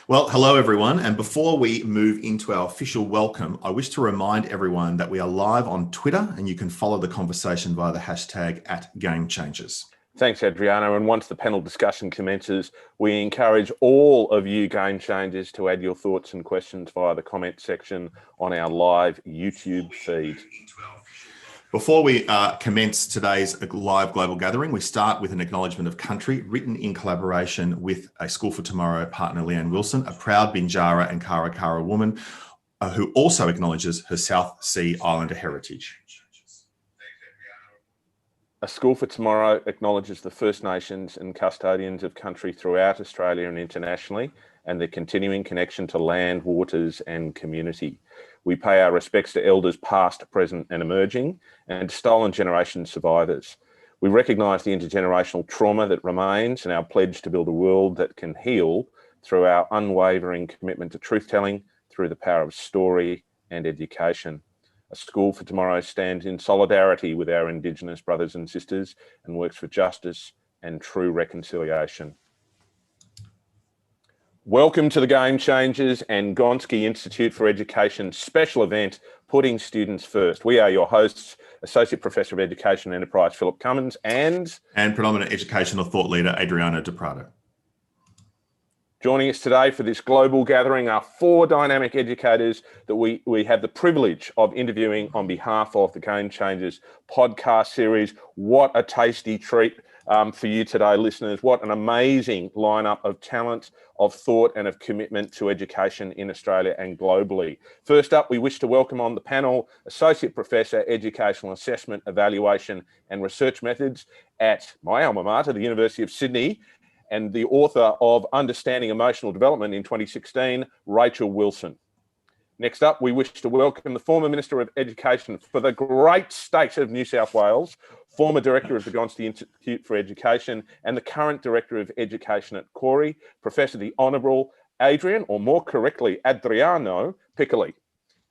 Well, hello everyone. And before we move into our official welcome, I wish to remind everyone that we are live on Twitter and you can follow the conversation via the hashtag @GameChangers. Thanks, Adriano. And once the panel discussion commences, we encourage all of you Game Changers to add your thoughts and questions via the comment section on our live YouTube feed. Before we commence today's live global gathering, we start with an acknowledgement of country written in collaboration with a School for Tomorrow partner, Leanne Wilson, a proud Binjara and Karakara woman who also acknowledges her South Sea Islander heritage. A School for Tomorrow acknowledges the First Nations and custodians of country throughout Australia and internationally, and their continuing connection to land, waters and community. We pay our respects to elders past, present and emerging, and stolen generation survivors. We recognise the intergenerational trauma that remains and our pledge to build a world that can heal through our unwavering commitment to truth-telling through the power of story and education. A School for Tomorrow stands in solidarity with our Indigenous brothers and sisters and works for justice and true reconciliation. Welcome to the Game Changers and Gonski Institute for Education special event, Putting Students First. We are your hosts, Associate Professor of Education and Enterprise, Philip Cummins, and Predominant Educational Thought Leader, Adriano De Prado. Joining us today for this global gathering are four dynamic educators that we have the privilege of interviewing on behalf of the Game Changers podcast series. What a tasty treat for you today, listeners. What an amazing lineup of talent, of thought and of commitment to education in Australia and globally. First up, we wish to welcome on the panel Associate Professor, Educational Assessment, Evaluation and Research Methods at my alma mater, the University of Sydney, and the author of Understanding Emotional Development in 2016, Rachel Wilson. Next up, we wish to welcome the former Minister of Education for the great state of New South Wales, former Director of the Gonski Institute for Education, and the current Director of Education at Corey, Professor the Honourable Adrian, or more correctly, Adriano Piccoli.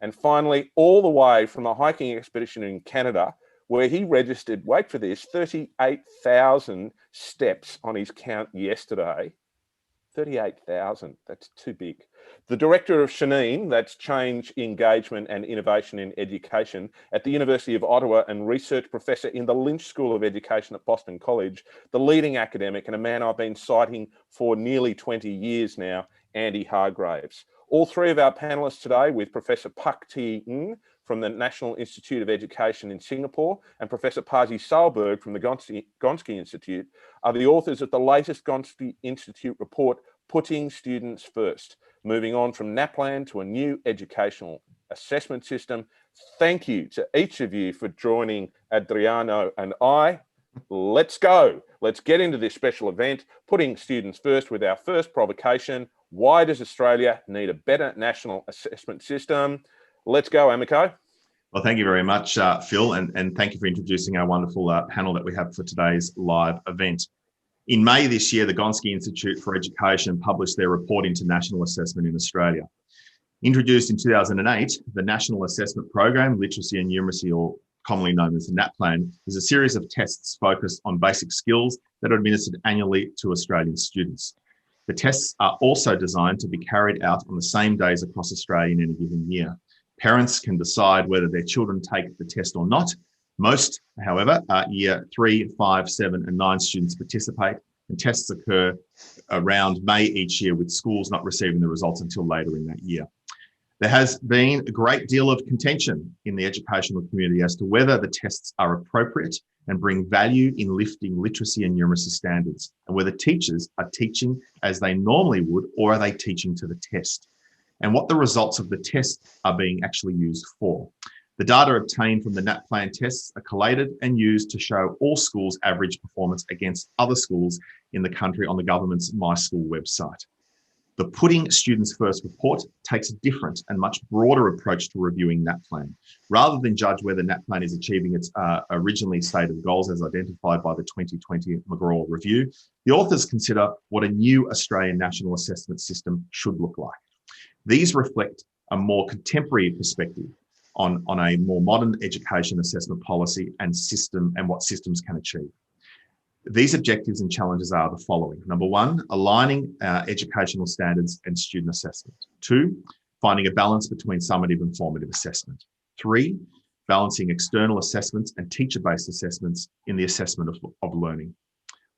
And finally, all the way from a hiking expedition in Canada, where he registered, wait for this, 38,000 steps on his count yesterday. 38,000, that's too big. The Director of Shanine, that's Change, Engagement and Innovation in Education at the University of Ottawa and Research Professor in the Lynch School of Education at Boston College, the leading academic and a man I've been citing for nearly 20 years now, Andy Hargraves. All three of our panellists today, with Professor Pak Thi Ng from the National Institute of Education in Singapore and Professor Pasi Sahlberg from the Gonski Institute, are the authors of the latest Gonski Institute report, Putting Students First, moving on from NAPLAN to a new educational assessment system. Thank you to each of you for joining Adriano and I. Let's go. Let's get into this special event, Putting Students First, with our first provocation. Why does Australia need a better national assessment system? Let's go, Amico. Well, thank you very much, Phil, and thank you for introducing our wonderful panel that we have for today's live event. In May this year, the Gonski Institute for Education published their report into national assessment in Australia. Introduced in 2008, the National Assessment Program, Literacy and Numeracy, or commonly known as the NAPLAN, is a series of tests focused on basic skills that are administered annually to Australian students. The tests are also designed to be carried out on the same days across Australia in any given year. Parents can decide whether their children take the test or not. Most, however, year 3, 5, 7 and 9 students participate, and tests occur around May each year, with schools not receiving the results until later in that year. There has been a great deal of contention in the educational community as to whether the tests are appropriate and bring value in lifting literacy and numeracy standards, and whether teachers are teaching as they normally would, or are they teaching to the test, and what the results of the test are being actually used for. The data obtained from the NAPLAN tests are collated and used to show all schools' average performance against other schools in the country on the government's My School website. The Putting Students First report takes a different and much broader approach to reviewing NAPLAN. Rather than judge whether NAPLAN is achieving its originally stated goals as identified by the 2020 McGraw Review, the authors consider what a new Australian national assessment system should look like. These reflect a more contemporary perspective on a more modern education assessment policy and system, and what systems can achieve. These objectives and challenges are the following. Number one, aligning educational standards and student assessment. 2, finding a balance between summative and formative assessment. 3, balancing external assessments and teacher-based assessments in the assessment of learning.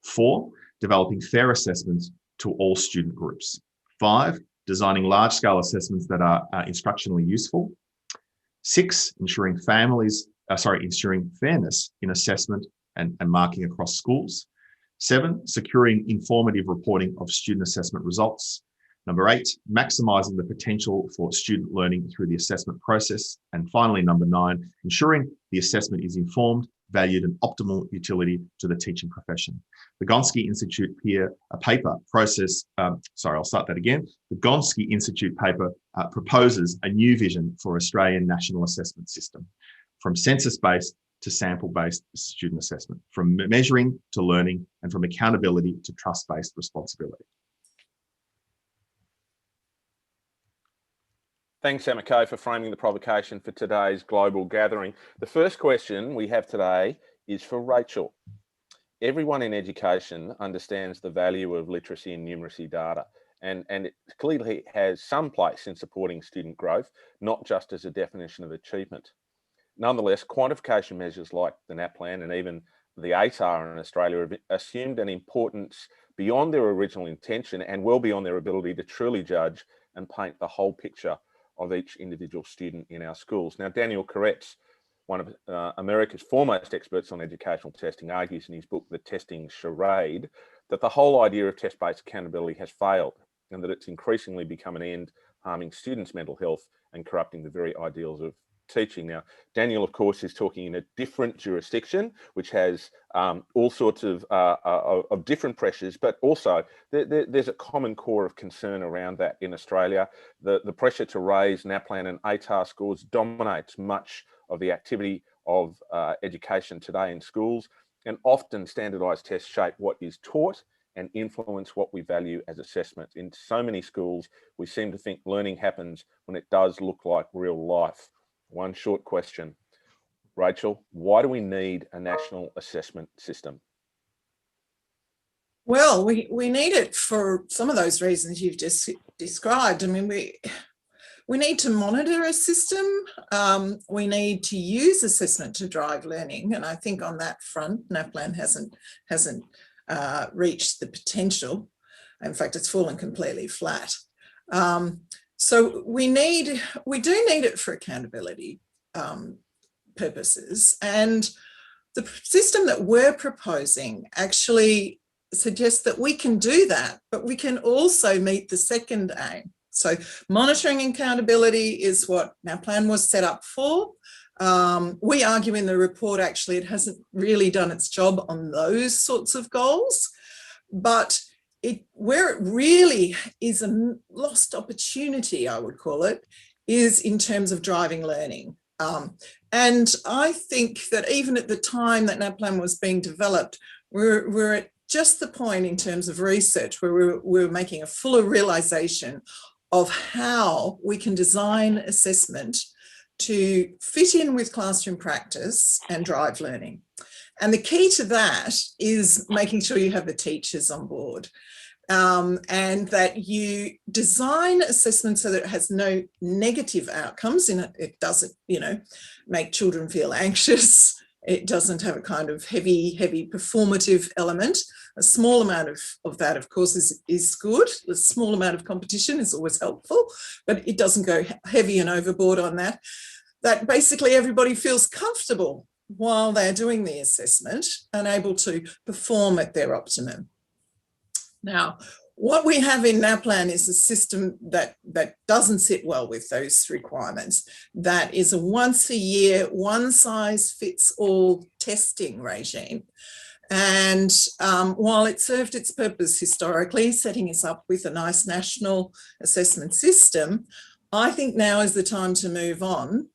4, developing fair assessments to all student groups. 5, designing large-scale assessments that are instructionally useful. 6, ensuring fairness in assessment and marking across schools. 7, securing informative reporting of student assessment results. Number 8, maximising the potential for student learning through the assessment process. And finally, number 9, ensuring the assessment is informed, valued and optimal utility to the teaching profession. The Gonski Institute paper The Gonski Institute paper proposes a new vision for Australian national assessment system, from census-based to sample-based student assessment, from measuring to learning, and from accountability to trust-based responsibility. Thanks, Emma for framing the provocation for today's global gathering. The first question we have today is for Rachel. Everyone in education understands the value of literacy and numeracy data, and it clearly has some place in supporting student growth, not just as a definition of achievement. Nonetheless, quantification measures like the NAPLAN and even the ATAR in Australia have assumed an importance beyond their original intention and well beyond their ability to truly judge and paint the whole picture of each individual student in our schools. Now, Daniel Koretz, one of America's foremost experts on educational testing, argues in his book, The Testing Charade, that the whole idea of test-based accountability has failed and that it's increasingly become an end harming students' mental health and corrupting the very ideals of teaching. Now, Daniel, of course, is talking in a different jurisdiction, which has all sorts of different pressures, but also there's a common core of concern around that in Australia. The pressure to raise NAPLAN and ATAR scores dominates much of the activity of education today in schools, and often standardised tests shape what is taught and influence what we value as assessment. In so many schools, we seem to think learning happens when it does look like real life. One short question. Rachel, why do we need a national assessment system? Well, we need it for some of those reasons you've just described. I mean, we need to monitor a system. We need to use assessment to drive learning. And I think on that front, NAPLAN hasn't reached the potential. In fact, it's fallen completely flat. So we do need it for accountability purposes. And the system that we're proposing actually suggests that we can do that, but we can also meet the second aim. So monitoring accountability is what NAPLAN was set up for. We argue in the report, actually, it hasn't really done its job on those sorts of goals, but where it really is a lost opportunity, I would call it, is in terms of driving learning. And I think that even at the time that NAPLAN was being developed, we're at just the point in terms of research where we're making a fuller realisation of how we can design assessment to fit in with classroom practice and drive learning. And the key to that is making sure you have the teachers on board, and that you design assessment so that it has no negative outcomes in it. It doesn't, make children feel anxious. It doesn't have a kind of heavy performative element. A small amount of that, of course, is good. A small amount of competition is always helpful, but it doesn't go heavy and overboard on that. That basically everybody feels comfortable while they're doing the assessment and able to perform at their optimum. Now, what we have in NAPLAN is a system that doesn't sit well with those requirements. That is a once a year, one size fits all testing regime. And while it served its purpose historically, setting us up with a nice national assessment system, I think now is the time to move on,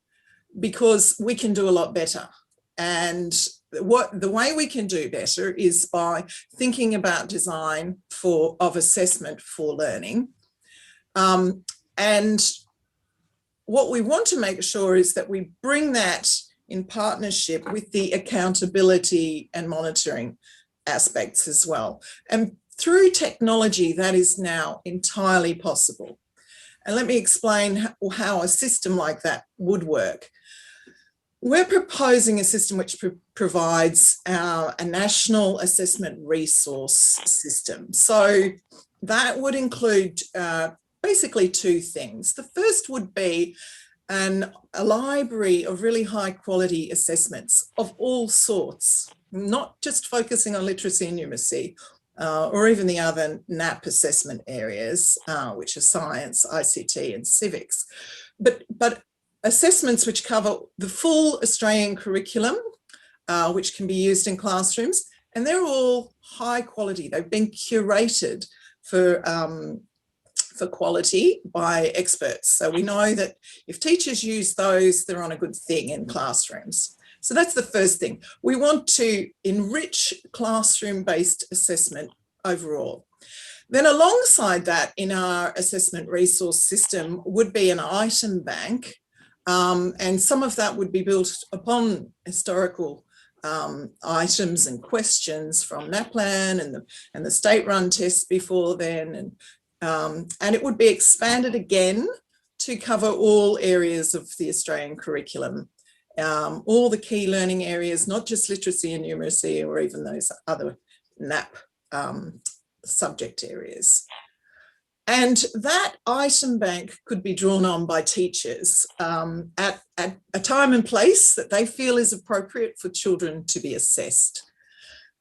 because we can do a lot better. And the way we can do better is by thinking about design of assessment for learning. And what we want to make sure is that we bring that in partnership with the accountability and monitoring aspects as well. And through technology, that is now entirely possible. And let me explain how a system like that would work. We're proposing a system which provides a national assessment resource system. So that would include basically two things. The first would be a library of really high quality assessments of all sorts, not just focusing on literacy and numeracy, or even the other NAP assessment areas, which are science, ICT and civics, but assessments which cover the full Australian curriculum, which can be used in classrooms, and they're all high quality. They've been curated for quality by experts. So we know that if teachers use those, they're on a good thing in classrooms. So that's the first thing. We want to enrich classroom-based assessment overall. Then alongside that, in our assessment resource system would be an item bank, and some of that would be built upon historical items and questions from NAPLAN and the state-run tests before then, and it would be expanded again to cover all areas of the Australian curriculum, all the key learning areas, not just literacy and numeracy or even those other NAP subject areas. And that item bank could be drawn on by teachers at a time and place that they feel is appropriate for children to be assessed.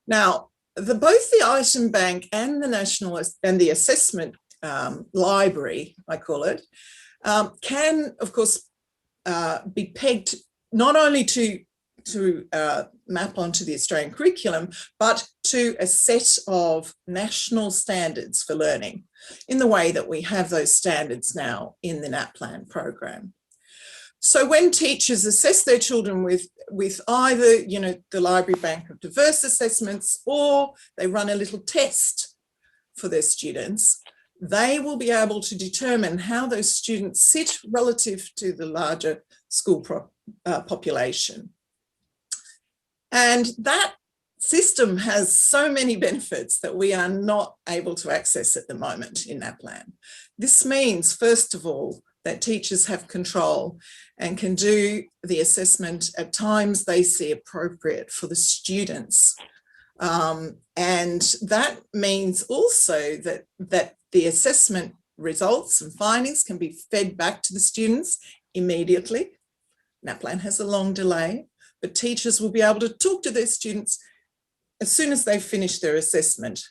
Now, both the item bank and the national and the assessment library, I call it, can, of course, be pegged not only to map onto the Australian curriculum, but to a set of national standards for learning in the way that we have those standards now in the NAPLAN program. So when teachers assess their children with either, the Library Bank of Diverse Assessments, or they run a little test for their students, they will be able to determine how those students sit relative to the larger school population. And that system has so many benefits that we are not able to access at the moment in NAPLAN. This means, first of all, that teachers have control and can do the assessment at times they see appropriate for the students. And that means also that the assessment results and findings can be fed back to the students immediately. NAPLAN has a long delay, but teachers will be able to talk to their students as soon as they've finished their assessment.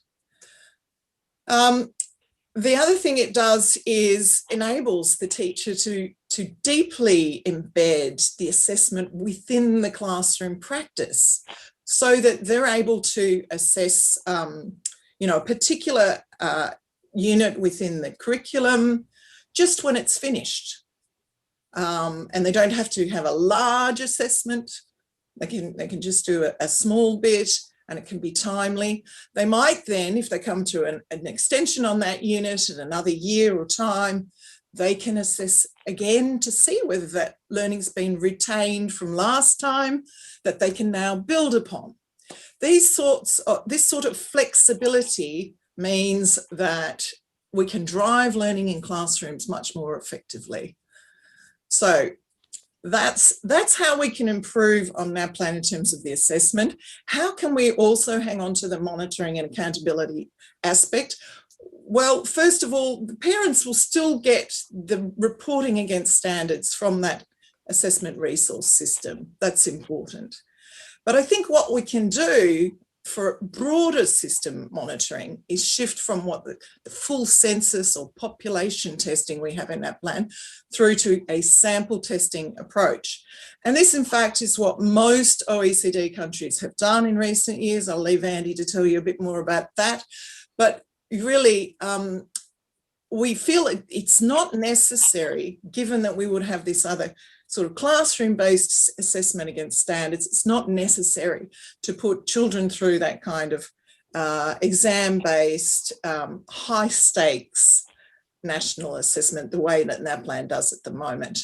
The other thing it does is enables the teacher to deeply embed the assessment within the classroom practice, so that they're able to assess, a particular unit within the curriculum just when it's finished. And they don't have to have a large assessment. They can just do a small bit, and it can be timely. They might then, if they come to an extension on that unit in another year or time, they can assess again to see whether that learning's been retained from last time that they can now build upon. This sort of flexibility means that we can drive learning in classrooms much more effectively. So that's how we can improve on NAPLAN in terms of the assessment. How can we also hang on to the monitoring and accountability aspect? Well, first of all, the parents will still get the reporting against standards from that assessment resource system. That's important. But I think what we can do for broader system monitoring is shift from what the full census or population testing we have in NAPLAN through to a sample testing approach. And this, in fact, is what most OECD countries have done in recent years. I'll leave Andy to tell you a bit more about that. But really, we feel it's not necessary, given that we would have this other sort of classroom-based assessment against standards. It's not necessary to put children through that kind of exam-based, high-stakes national assessment the way that NAPLAN does at the moment.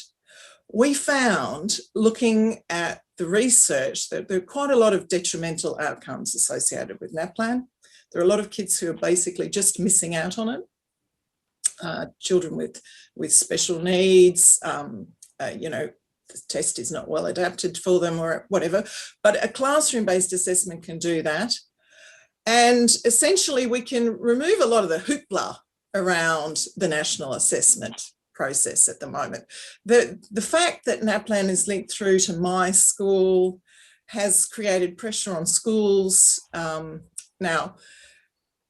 we found, looking at the research, that there are quite a lot of detrimental outcomes associated with NAPLAN. There are a lot of kids who are basically just missing out on it. Children with special needs, you know, the test is not well adapted for them or whatever, but a classroom-based assessment can do that. And essentially we can remove a lot of the hoopla around the national assessment process at the moment. The fact that NAPLAN is linked through to my school has created pressure on schools now.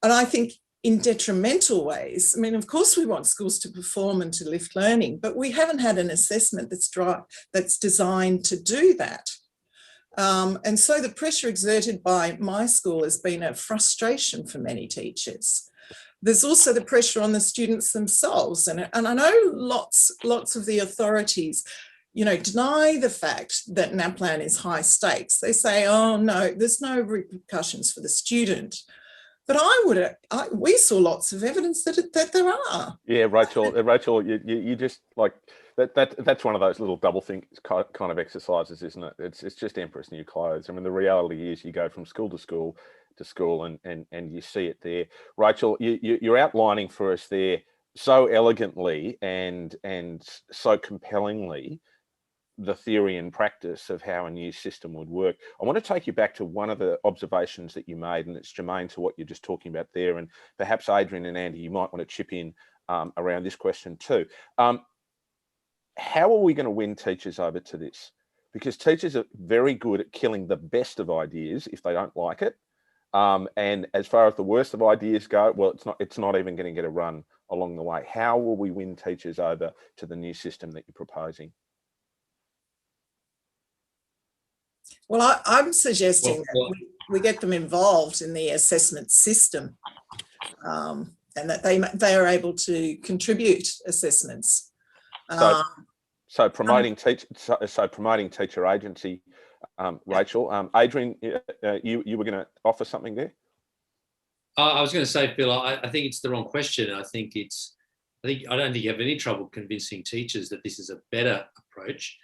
And I think in detrimental ways. I mean, of course, we want schools to perform and to lift learning, but we haven't had an assessment that's designed to do that. And so the pressure exerted by my school has been a frustration for many teachers. There's also the pressure on the students themselves. And I know lots of the authorities, you know, deny the fact that NAPLAN is high stakes. They say, oh no, there's no repercussions for the student. But we saw lots of evidence that there are. Yeah, Rachel, you just like that's one of those little double think kind of exercises, isn't it? It's just Emperor's New Clothes. I mean, the reality is you go from school to school to school, and you see it there. Rachel, you're outlining for us there so elegantly and so compellingly the theory and practice of how a new system would work. I want to take you back to one of the observations that you made, and it's germane to what you're just talking about there. And perhaps Adrian and Andy, you might want to chip in around this question too. How are we going to win teachers over to this? Because teachers are very good at killing the best of ideas if they don't like it. And as far as the worst of ideas go, well, it's not even going to get a run along the way. How will we win teachers over to the new system that you're proposing? Well, I'm suggesting that we get them involved in the assessment system, and that they are able to contribute assessments. So promoting teacher agency, Rachel. Adrian, you were going to offer something there? I was going to say, Phil, I think it's the wrong question. I don't think you have any trouble convincing teachers that this is a better approach.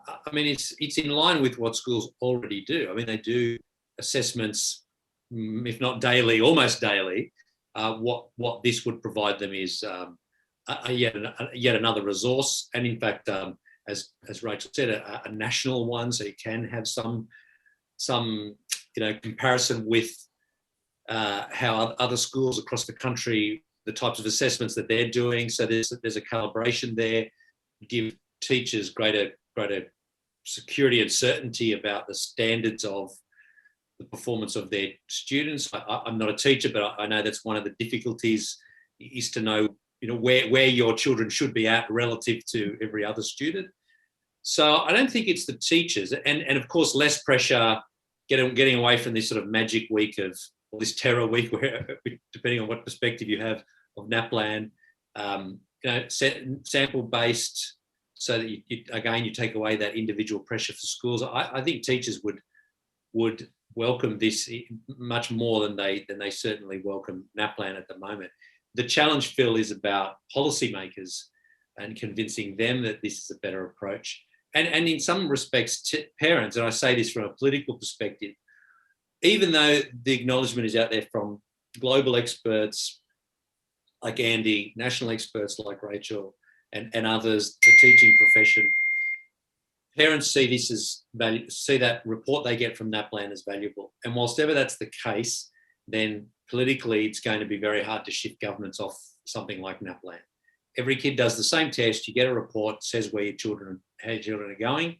I mean, it's in line with what schools already do. I mean, they do assessments, if not daily, almost daily. What this would provide them is yet another resource, and in fact, as Rachel said, a national one, so you can have some comparison with how other schools across the country, the types of assessments that they're doing. So there's a calibration there, give teachers greater security and certainty about the standards of the performance of their students. I'm not a teacher, but I know that's one of the difficulties, is to know where your children should be at relative to every other student. So I don't think it's the teachers, and of course less pressure, getting away from this sort of magic week or this terror week, where, depending on what perspective you have of NAPLAN, sample based, so that you take away that individual pressure for schools. I think teachers would welcome this much more than they certainly welcome NAPLAN at the moment. The challenge, Phil, is about policymakers and convincing them that this is a better approach. And in some respects, parents, and I say this from a political perspective, even though the acknowledgement is out there from global experts like Andy, national experts like Rachel, and others, the teaching profession, parents see this as value, see that report they get from NAPLAN as valuable. And whilst ever that's the case, then politically it's going to be very hard to shift governments off something like NAPLAN. Every kid does the same test, you get a report, says how your children are going,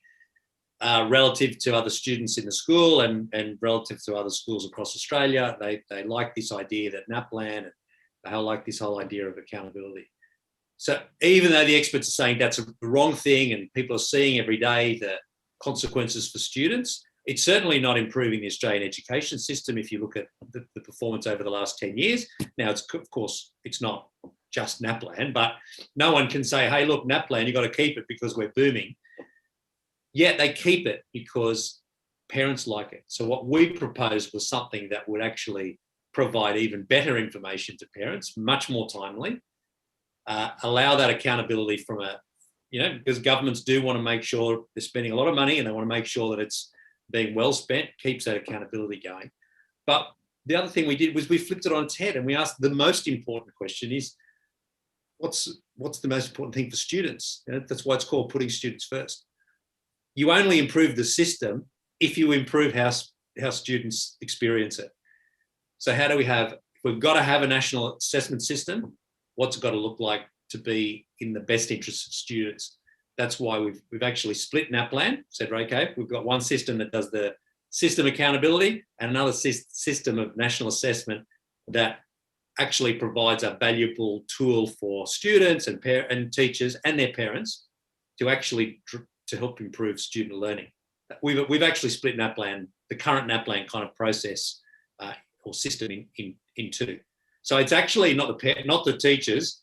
relative to other students in the school and relative to other schools across Australia. They like this idea that NAPLAN, and they like this whole idea of accountability. So even though the experts are saying that's the wrong thing and people are seeing every day the consequences for students, it's certainly not improving the Australian education system if you look at the performance over the last 10 years. Now, of course, it's not just NAPLAN, but no one can say, hey, look, NAPLAN, you've got to keep it because we're booming. Yet they keep it because parents like it. So what we proposed was something that would actually provide even better information to parents, much more timely, allow that accountability from because governments do want to make sure they're spending a lot of money and they want to make sure that it's being well spent, keeps that accountability going. But the other thing we did was we flipped it on its head and we asked the most important question is, what's the most important thing for students? That's why it's called putting students first. You only improve the system if you improve how students experience it. So how do we have, if we've got to have a national assessment system, what's it got to look like to be in the best interest of students? That's why we've actually split NAPLAN, said, okay, we've got one system that does the system accountability and another system of national assessment that actually provides a valuable tool for students and teachers and their parents to actually to help improve student learning. We've actually split NAPLAN, the current NAPLAN kind of process or system in two. So it's actually not the teachers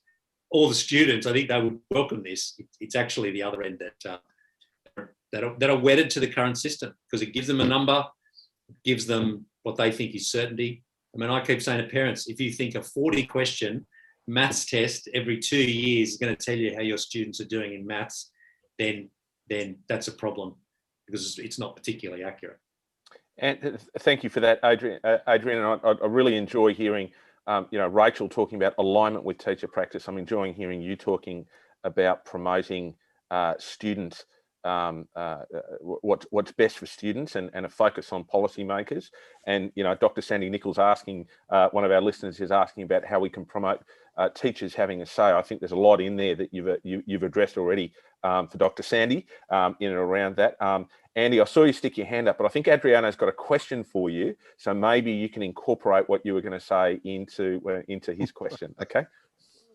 or the students. I think they would welcome this. It's actually the other end that are wedded to the current system because it gives them a number, it gives them what they think is certainty. I mean, I keep saying to parents, if you think a 40-question maths test every 2 years is going to tell you how your students are doing in maths, then that's a problem because it's not particularly accurate. And thank you for that, Adrian. Adrian, and I really enjoy hearing, Rachel talking about alignment with teacher practice. I'm enjoying hearing you talking about promoting students, what's best for students and a focus on policymakers. And, Dr. Sandy Nichols asking, one of our listeners is asking about how we can promote teachers having a say. I think there's a lot in there that you've addressed already for Dr. Sandy in and around that. Andy, I saw you stick your hand up, but I think Adriano's got a question for you. So maybe you can incorporate what you were going to say into his question. Okay.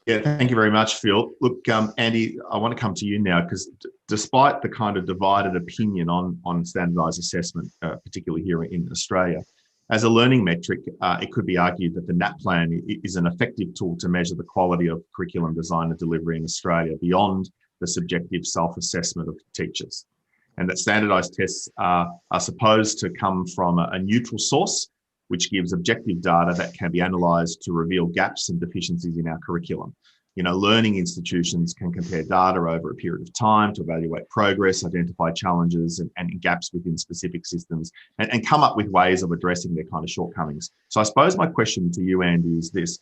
Yeah, thank you very much, Phil. Look, Andy, I want to come to you now because despite the kind of divided opinion on standardised assessment, particularly here in Australia, as a learning metric, it could be argued that the NAPLAN is an effective tool to measure the quality of curriculum design and delivery in Australia beyond the subjective self-assessment of teachers. And that standardised tests are supposed to come from a neutral source, which gives objective data that can be analysed to reveal gaps and deficiencies in our curriculum. Learning institutions can compare data over a period of time to evaluate progress, identify challenges and gaps within specific systems, and come up with ways of addressing their kind of shortcomings. So I suppose my question to you, Andy, is this.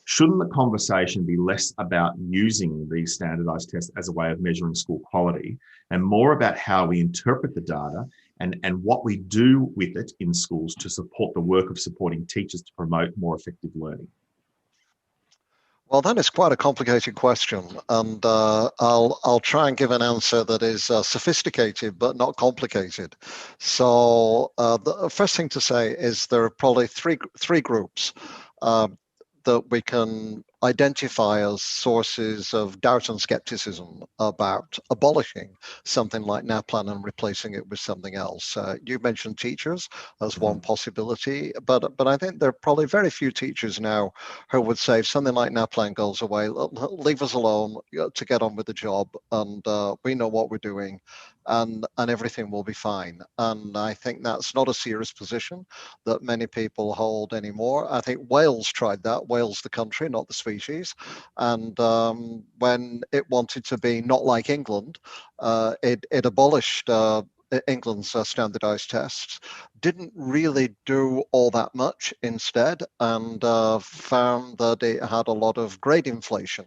Shouldn't the conversation be less about using these standardised tests as a way of measuring school quality and more about how we interpret the data and what we do with it in schools to support the work of supporting teachers to promote more effective learning? Well, that is quite a complicated question, and I'll try and give an answer that is sophisticated but not complicated. So the first thing to say is there are probably three groups that we can identify as sources of doubt and skepticism about abolishing something like NAPLAN and replacing it with something else. You mentioned teachers as one possibility, but I think there are probably very few teachers now who would say if something like NAPLAN goes away, leave us alone to get on with the job, and we know what we're doing, and everything will be fine. And I think that's not a serious position that many people hold anymore. I think Wales tried that, Wales the country, not the species. And when it wanted to be not like England, it abolished England's standardized tests, didn't really do all that much instead, and found that it had a lot of grade inflation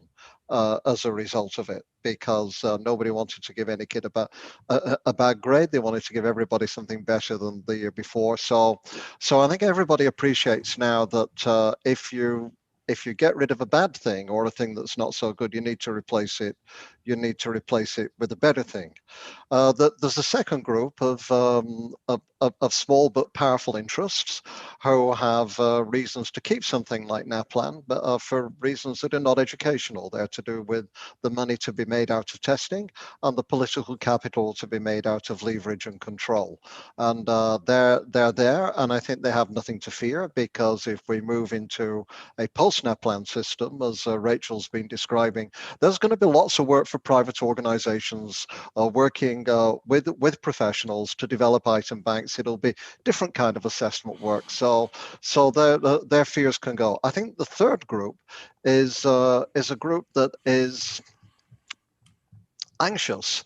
as a result of it, because nobody wanted to give any kid a bad grade. They wanted to give everybody something better than the year before. So I think everybody appreciates now that if you get rid of a bad thing or a thing that's not so good, you need to replace it. You need to replace it with a better thing. There's a second group of small but powerful interests who have reasons to keep something like NAPLAN, but for reasons that are not educational. They're to do with the money to be made out of testing and the political capital to be made out of leverage and control. And they're there, and I think they have nothing to fear, because if we move into a post-NAPLAN system, as Rachel's been describing, there's going to be lots of work for private organizations working with professionals to develop item banks. It'll be different kind of assessment work. So their fears can go. I think the third group is a group that is anxious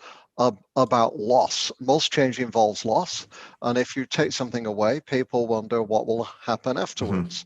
about loss. Most change involves loss, and if you take something away, people wonder what will happen afterwards.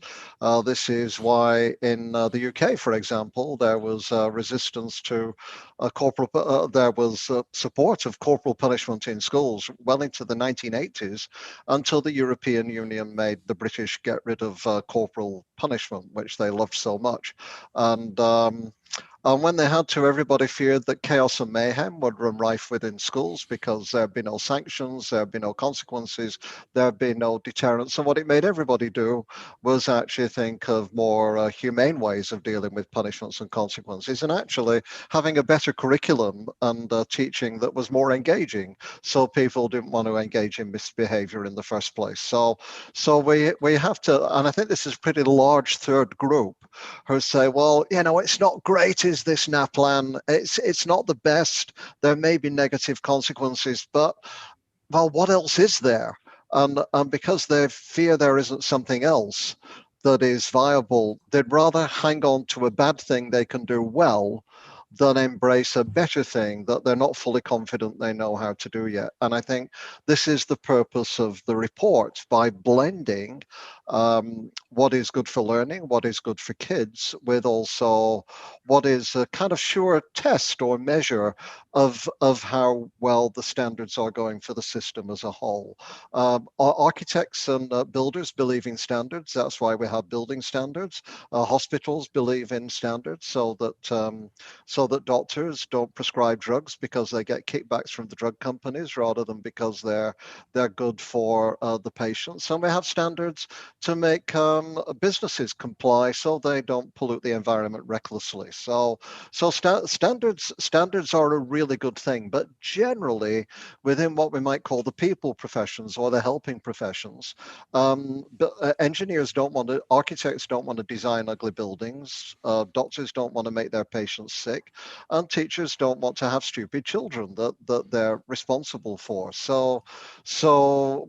This is why in the UK, for example, there was resistance to there was support of corporal punishment in schools well into the 1980s, until the European Union made the British get rid of corporal punishment, which they loved so much. And when they had to, everybody feared that chaos and mayhem would run rife within schools because there'd be no sanctions, there'd be no consequences, there'd be no deterrence. And what it made everybody do was actually think of more humane ways of dealing with punishments and consequences, and actually having a better curriculum and teaching that was more engaging, so people didn't want to engage in misbehavior in the first place. So we have to, and I think this is a pretty large third group who say, well, you know, it's not great, is this NAPLAN? It's not the best. There may be negative consequences, but well, what else is there? And because they fear there isn't something else that is viable, they'd rather hang on to a bad thing they can do well than embrace a better thing that they're not fully confident they know how to do yet. And I think this is the purpose of the report, by blending what is good for learning, what is good for kids, with also what is a kind of sure test or measure of how well the standards are going for the system as a whole. Architects and builders believe in standards. That's why we have building standards. Hospitals believe in standards, so that doctors don't prescribe drugs because they get kickbacks from the drug companies rather than because they're good for the patients. And we have standards to make businesses comply so they don't pollute the environment recklessly. So standards are a really good thing, but generally within what we might call the people professions or the helping professions, engineers don't want to, architects don't want to design ugly buildings, doctors don't want to make their patients sick, and teachers don't want to have stupid children that they're responsible for. So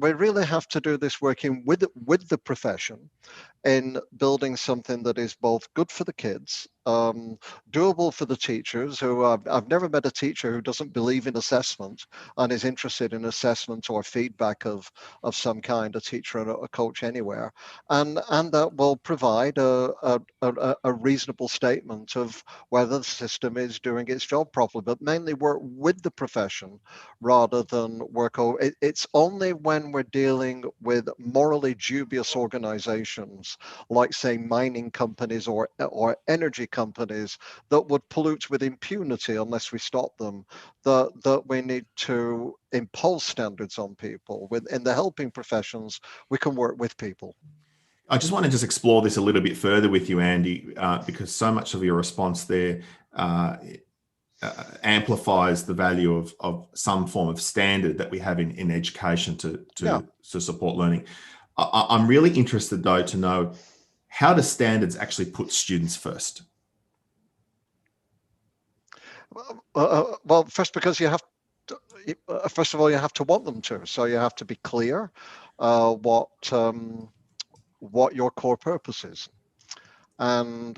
we really have to do this working with the profession in building something that is both good for the kids, doable for the teachers, who I've never met a teacher who doesn't believe in assessment and is interested in assessment or feedback of some kind, a teacher and a coach anywhere, and that will provide a reasonable statement of whether the system is doing its job properly, but mainly work with the profession rather than work over. It's only when we're dealing with morally dubious organizations, like say mining companies or energy companies, that would pollute with impunity unless we stop them, that we need to impose standards on people. In the helping professions, we can work with people. I just want to explore this a little bit further with you, Andy, because so much of your response there amplifies the value of some form of standard that we have in education to support learning. I'm really interested, though, to know, how do standards actually put students first? Well, first, because you have to, first of all, you have to want them to. So you have to be clear what your core purpose is. And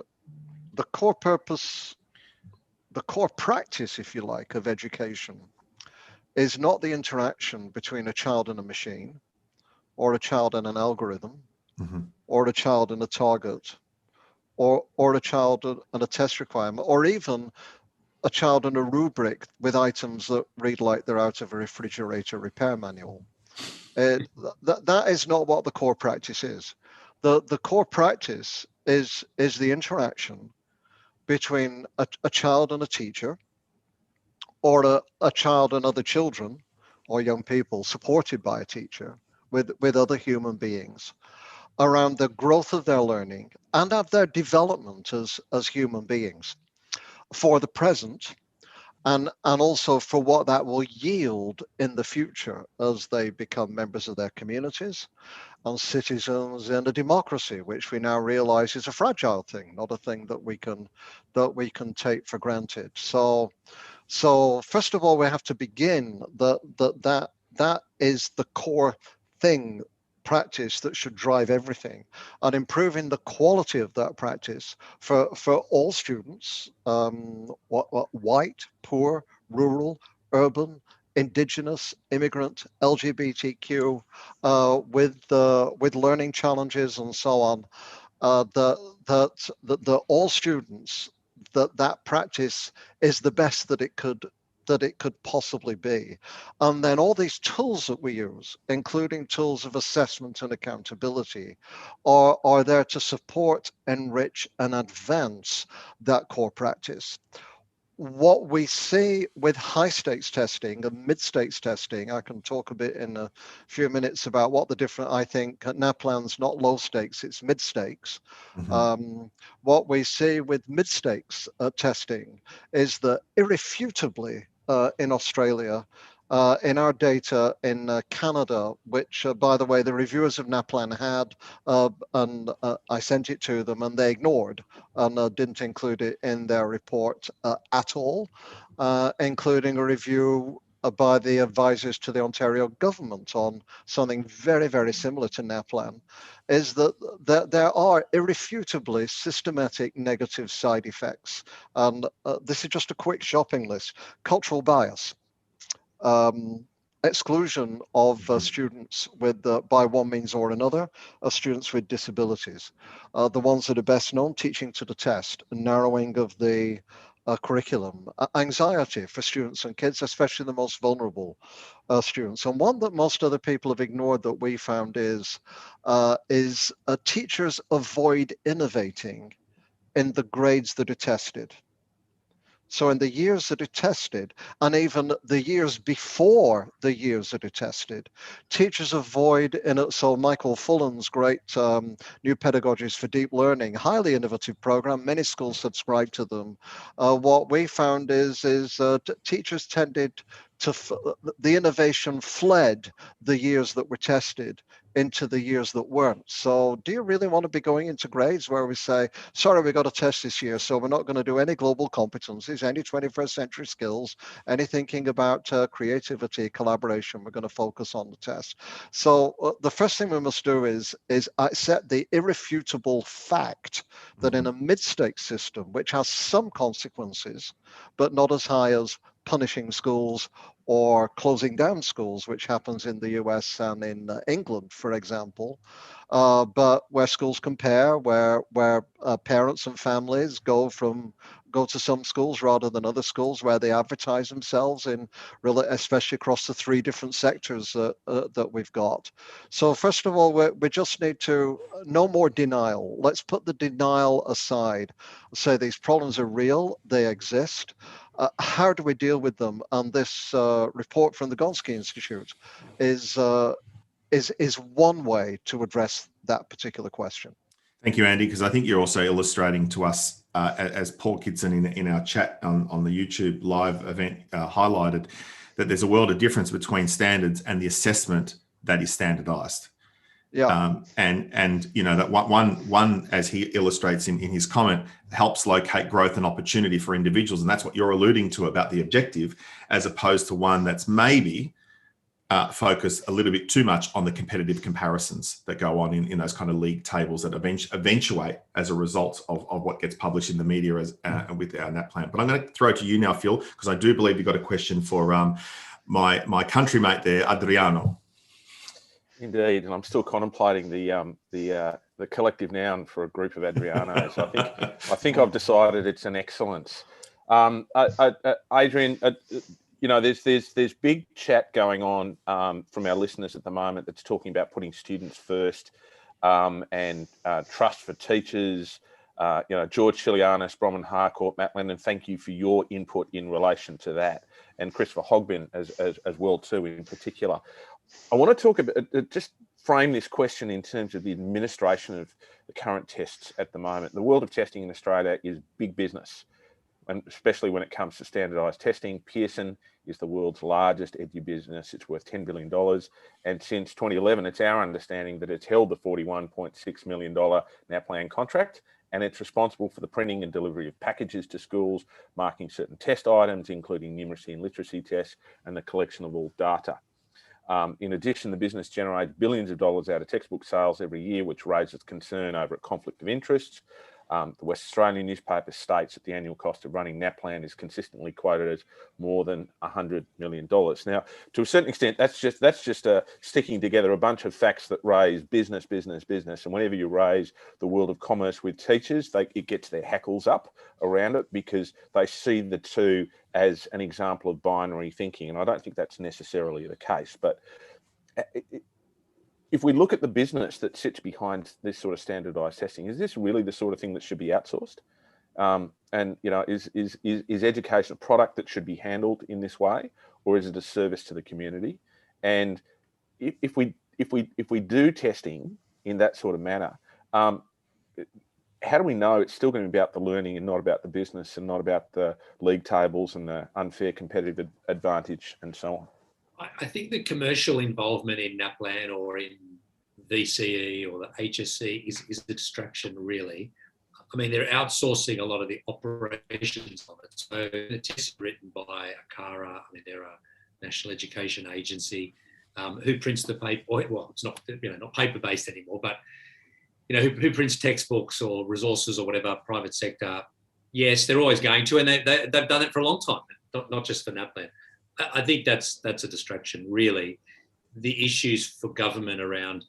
the core purpose, the core practice, if you like, of education is not the interaction between a child and a machine, or a child and an algorithm, or a child and a target, or a child and a test requirement, or even a child and a rubric with items that read like they're out of a refrigerator repair manual. That is not what the core practice is. The core practice is the interaction between a child and a teacher, or a child and other children or young people supported by a teacher with other human beings, around the growth of their learning and of their development as human beings for the present, and also for what that will yield in the future as they become members of their communities and citizens in a democracy, which we now realize is a fragile thing, not a thing that we can take for granted. So first of all, we have to begin that is the core thing, practice that should drive everything, and improving the quality of that practice for all students, white, poor, rural, urban, Indigenous, immigrant, LGBTQ, with learning challenges and so on, that all students, that practice is the best that it could possibly be. And then all these tools that we use, including tools of assessment and accountability, are there to support, enrich, and advance that core practice. What we see with high stakes testing and mid stakes testing, I can talk a bit in a few minutes about what the different, I think NAPLAN's not low stakes, it's mid stakes. What we see with mid stakes testing is that irrefutably in Australia, in our data in Canada, which, by the way, the reviewers of NAPLAN had, and I sent it to them and they ignored and didn't include it in their report at all, including a review by the advisors to the Ontario government on something very, very similar to NAPLAN, is that there are irrefutably systematic negative side effects. And this is just a quick shopping list. Cultural bias. Exclusion of students with, by one means or another, students with disabilities. The ones that are best known, teaching to the test, narrowing of the curriculum, anxiety for students and kids, especially the most vulnerable students. And one that most other people have ignored that we found is teachers avoid innovating in the grades that are tested. So in the years that are tested, and even the years before the years that are tested, teachers avoid, so Michael Fullan's great New Pedagogies for Deep Learning, highly innovative program, many schools subscribe to them. What we found is teachers tended to, the innovation fled the years that were tested into the years that weren't. So do you really want to be going into grades where we say, sorry, we got a test this year, so we're not going to do any global competencies, any 21st century skills, any thinking about creativity, collaboration, we're going to focus on the test. So the first thing we must do is accept the irrefutable fact that in a mid-stakes system, which has some consequences, but not as high as punishing schools or closing down schools, which happens in the US and in England, for example, but where schools compare, where parents and families go to some schools rather than other schools, where they advertise themselves in, especially across the three different sectors that we've got. So first of all, we just need to, no more denial. Let's put the denial aside. Say these problems are real, they exist. How do we deal with them? And this report from the Gonski Institute is one way to address that particular question. Thank you, Andy, because I think you're also illustrating to us, as Paul Kidson in our chat on the YouTube live event highlighted, that there's a world of difference between standards and the assessment that is standardized. Yeah. And you know, that one, as he illustrates in his comment, helps locate growth and opportunity for individuals. And that's what you're alluding to about the objective, as opposed to one that's maybe focused a little bit too much on the competitive comparisons that go on in those kind of league tables that eventuate as a result of what gets published in the media as with our NAPLAN. But I'm going to throw it to you now, Phil, because I do believe you've got a question for my country mate there, Adriano. Indeed, and I'm still contemplating the collective noun for a group of Adrianos. I think I've decided it's an excellence. Adrian, you know, there's big chat going on from our listeners at the moment that's talking about putting students first and trust for teachers. You know, George Chilianis, Bronwyn Harcourt, Matt Lennon, thank you for your input in relation to that, and Christopher Hogbin as well too, in particular. I want to talk about, just frame this question in terms of the administration of the current tests at the moment. The world of testing in Australia is big business, and especially when it comes to standardised testing. Pearson is the world's largest edu business. It's worth $10 billion. And since 2011, it's our understanding that it's held the $41.6 million NAPLAN contract, and it's responsible for the printing and delivery of packages to schools, marking certain test items, including numeracy and literacy tests, and the collection of all data. In addition, the business generates billions of dollars out of textbook sales every year, which raises concern over a conflict of interests. The West Australian newspaper states that the annual cost of running NAPLAN is consistently quoted as more than $100 million. Now, to a certain extent, that's just sticking together a bunch of facts that raise business. And whenever you raise the world of commerce with teachers, it gets their hackles up around it because they see the two as an example of binary thinking. And I don't think that's necessarily the case. But if we look at the business that sits behind this sort of standardised testing, is this really the sort of thing that should be outsourced? And is education a product that should be handled in this way, or is it a service to the community? And if we do testing in that sort of manner, how do we know it's still going to be about the learning and not about the business and not about the league tables and the unfair competitive advantage and so on? I think the commercial involvement in NAPLAN or in VCE or the HSC is a distraction, really. I mean, they're outsourcing a lot of the operations of it. So the tests written by ACARA, I mean, they're a national education agency who prints the paper. Well, it's not not paper-based anymore, but who prints textbooks or resources or whatever, private sector. Yes, they're always going to, and they've done it for a long time, not just for NAPLAN. I think that's a distraction, really. The issues for government around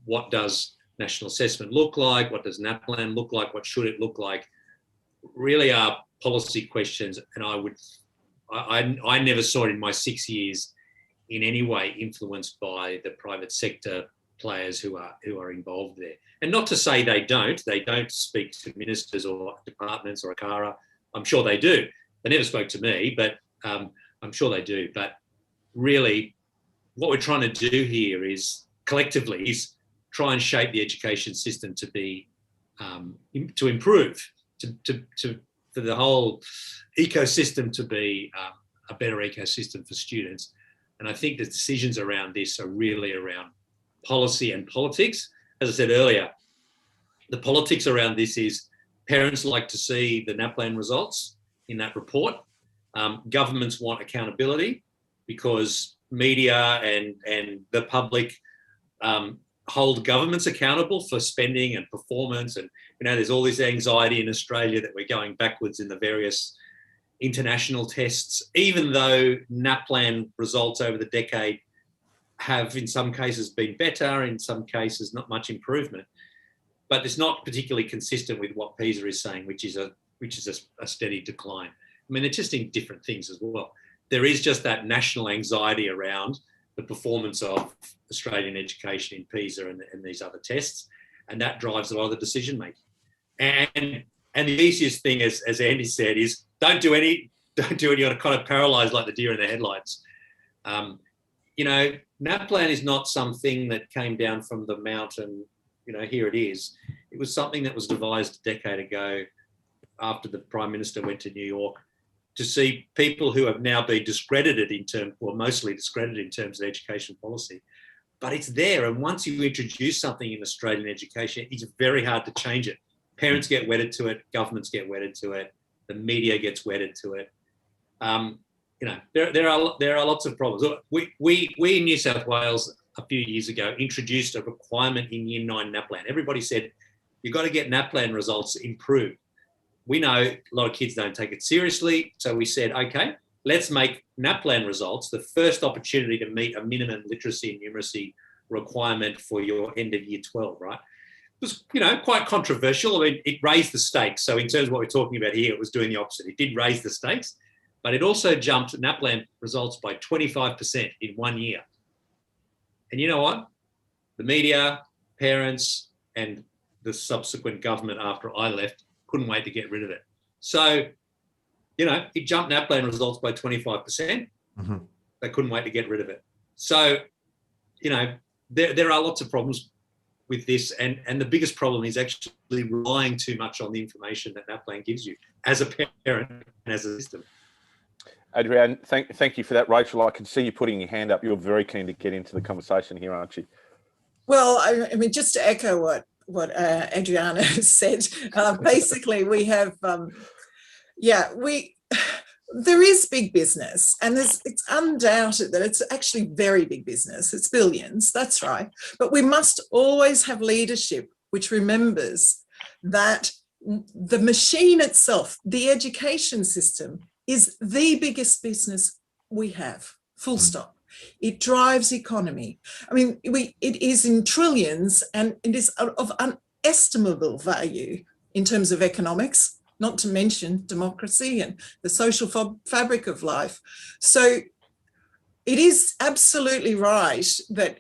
what does national assessment look like, what does NAPLAN look like, what should it look like, really are policy questions. And I never saw it in my 6 years in any way influenced by the private sector players who are involved there. And not to say they don't speak to ministers or departments or ACARA. I'm sure they do. They never spoke to me, but I'm sure they do. But really, what we're trying to do here is collectively try and shape the education system to be to improve, for the whole ecosystem to be a better ecosystem for students. And I think the decisions around this are really around policy and politics. As I said earlier, the politics around this is parents like to see the NAPLAN results in that report. Governments want accountability because media and the public hold governments accountable for spending and performance. And, there's all this anxiety in Australia that we're going backwards in the various international tests, even though NAPLAN results over the decade have in some cases been better, in some cases not much improvement. But it's not particularly consistent with what PISA is saying, which is a steady decline. I mean, they're just in different things as well. There is just that national anxiety around the performance of Australian education in PISA and these other tests, and that drives a lot of the decision making. And the easiest thing, as Andy said, is don't do any. You're kind of paralysed like the deer in the headlights. NAPLAN is not something that came down from the mountain. Here it is. It was something that was devised a decade ago after the Prime Minister went to New York to see people who have now been mostly discredited in terms of education policy. But it's there. And once you introduce something in Australian education, it's very hard to change it. Parents get wedded to it. Governments get wedded to it. The media gets wedded to it. There are lots of problems. We in New South Wales a few years ago introduced a requirement in Year 9 NAPLAN. Everybody said, you've got to get NAPLAN results improved. We know a lot of kids don't take it seriously. So we said, okay, let's make NAPLAN results the first opportunity to meet a minimum literacy and numeracy requirement for your end of Year 12, right? It was, quite controversial. I mean, it raised the stakes. So in terms of what we're talking about here, it was doing the opposite. It did raise the stakes, but it also jumped NAPLAN results by 25% in 1 year. And you know what? The media, parents, and the subsequent government after I left couldn't wait to get rid of it. So, it jumped NAPLAN results by 25%. Mm-hmm. They couldn't wait to get rid of it. So, there are lots of problems with this. And the biggest problem is actually relying too much on the information that NAPLAN gives you as a parent and as a system. Adrian, thank you for that. Rachel, I can see you putting your hand up. You're very keen to get into the conversation here, aren't you? Well, I mean, just to echo what Adriana said, basically we have, there is big business, and it's undoubted that it's actually very big business. It's billions, that's right. But we must always have leadership which remembers that the machine itself, the education system, is the biggest business we have, full stop. It drives economy. I mean, it is in trillions, and it is of unestimable value in terms of economics, not to mention democracy and the social fabric of life. So it is absolutely right that